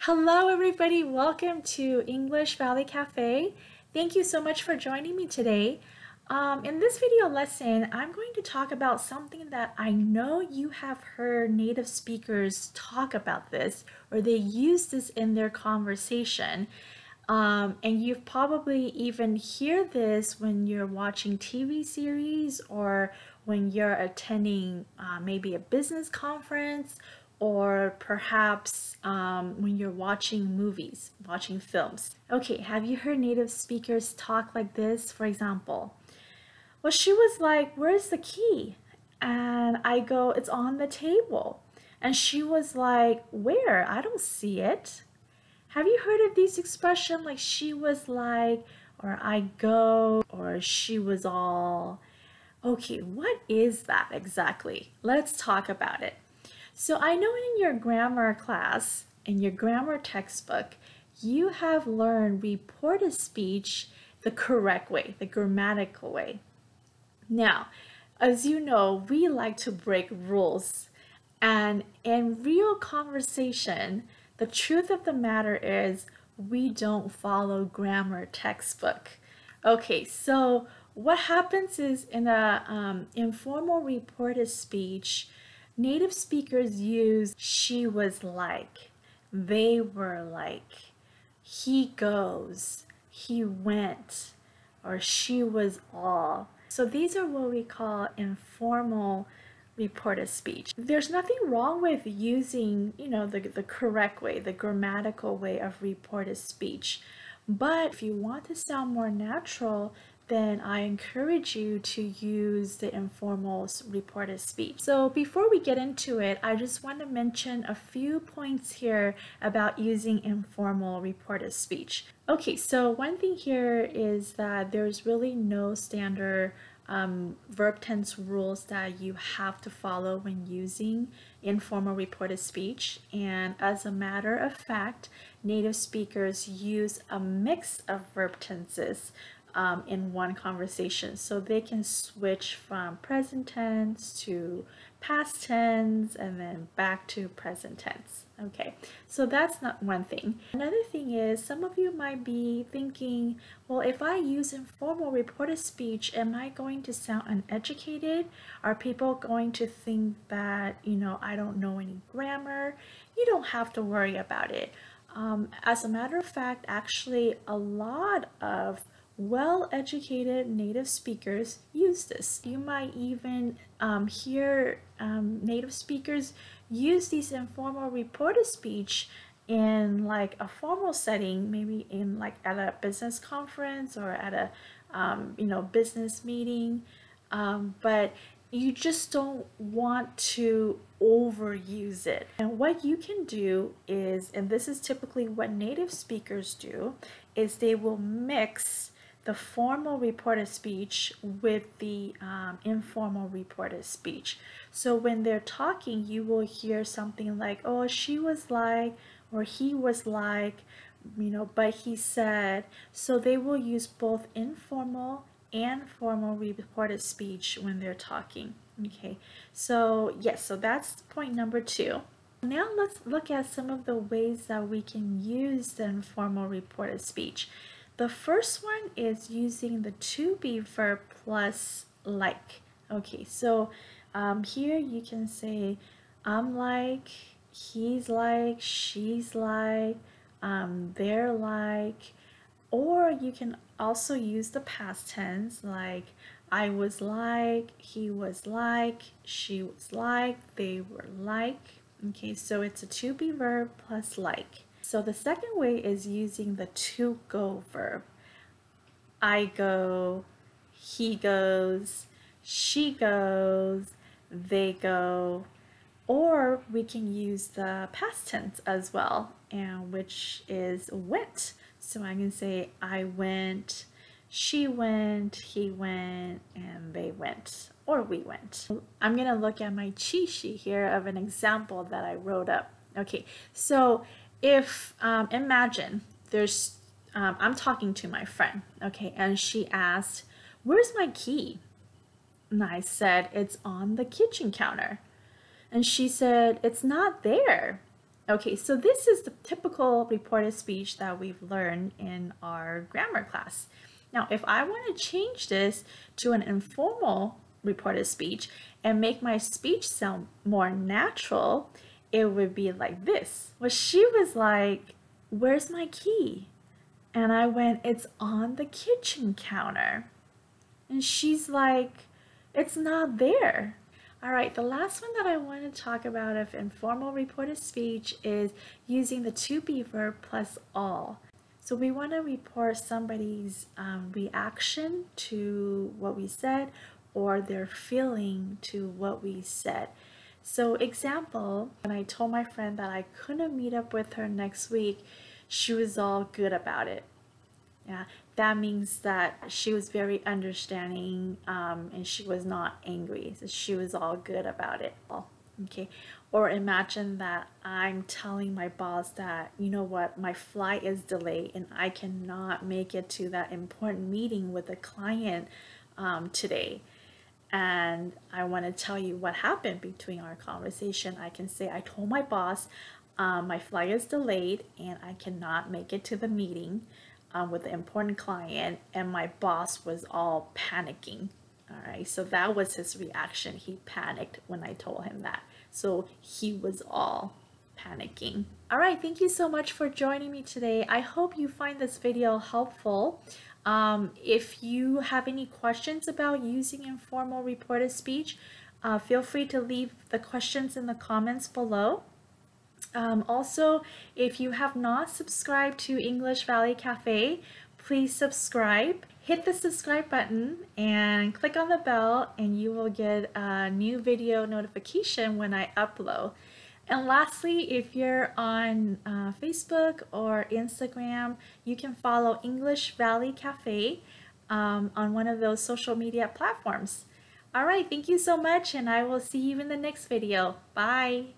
Hello everybody, welcome to English Valley Cafe. Thank you so much for joining me today. In this video lesson, I'm going to talk about something that I know you have heard native speakers talk about this, or they use this in their conversation. And you've probably even hear this when you're watching TV series or when you're attending maybe a business conference, or perhaps when you're watching movies, watching films. Okay, have you heard native speakers talk like this? For example, well, she was like, "Where's the key?" And I go, "It's on the table." And she was like, "Where? I don't see it." Have you heard of these expressions like she was like, or I go, or she was all? Okay, what is that exactly? Let's talk about it. So I know in your grammar class, in your grammar textbook, you have learned reported speech the correct way, the grammatical way. Now, as you know, we like to break rules. And in real conversation, the truth of the matter is we don't follow grammar textbook. Okay, so what happens is in a informal reported speech, native speakers use she was like, they were like, he goes, he went, or she was all. So these are what we call informal reported speech. There's nothing wrong with using, the correct way, the grammatical way of reported speech. But if you want to sound more natural, then I encourage you to use the informal reported speech. So before we get into it, I just want to mention a few points here about using informal reported speech. Okay, so one thing here is that there's really no standard verb tense rules that you have to follow when using informal reported speech. And as a matter of fact, native speakers use a mix of verb tenses in one conversation. So they can switch from present tense to past tense and then back to present tense. Okay, so that's not one thing. Another thing is some of you might be thinking, well, if I use informal reported speech, am I going to sound uneducated? Are people going to think that, I don't know any grammar? You don't have to worry about it. As a matter of fact, actually, a lot of well-educated native speakers use this. You might even hear native speakers use these informal reported speech in like a formal setting, maybe in like at a business conference or at a business meeting, but you just don't want to overuse it. And what you can do is, and this is typically what native speakers do, is they will mix the formal reported speech with the informal reported speech. So when they're talking, you will hear something like, "Oh, she was like," or "he was like," "but he said." So they will use both informal and formal reported speech when they're talking. Okay, so yes, so that's point number 2. Now let's look at some of the ways that we can use the informal reported speech. The first one is using the to be verb plus like. Okay, so here you can say, "I'm like," "he's like," "she's like," "they're like," or you can also use the past tense like, "I was like," "he was like," "she was like," "they were like." Okay, so it's a to be verb plus like. So the second way is using the to go verb. I go, he goes, she goes, they go, or we can use the past tense as well, and which is went. So I can say, "I went," "she went," "he went," and "they went," or "we went." I'm gonna look at my cheat sheet here of an example that I wrote up. Okay, so if imagine there's I'm talking to my friend, okay, and she asked, "Where's my key?" And I said, "It's on the kitchen counter." And she said, "It's not there." Okay, so this is the typical reported speech that we've learned in our grammar class. Now, if I want to change this to an informal reported speech and make my speech sound more natural, it would be like this. Well, she was like, "Where's my key?" And I went, "It's on the kitchen counter." And she's like, "It's not there." All right, the last one that I want to talk about of informal reported speech is using the to be verb plus all. So we want to report somebody's reaction to what we said or their feeling to what we said. So example, when I told my friend that I couldn't meet up with her next week, she was all good about it. Yeah, that means that she was very understanding and she was not angry. So she was all good about it. Okay. Or imagine that I'm telling my boss that, you know what, my flight is delayed and I cannot make it to that important meeting with a client today. And I want to tell you what happened between our conversation. I can say, I told my boss my flight is delayed and I cannot make it to the meeting with an important client, and my boss was all panicking. All right, so that was his reaction. He panicked when I told him that. So he was all panicking. All right, thank you so much for joining me today. I hope you find this video helpful. If you have any questions about using informal reported speech, feel free to leave the questions in the comments below. Also, if you have not subscribed to English Valley Cafe, please subscribe. Hit the subscribe button and click on the bell and you will get a new video notification when I upload. And lastly, if you're on Facebook or Instagram, you can follow English Valley Cafe on one of those social media platforms. All right, thank you so much and I will see you in the next video. Bye.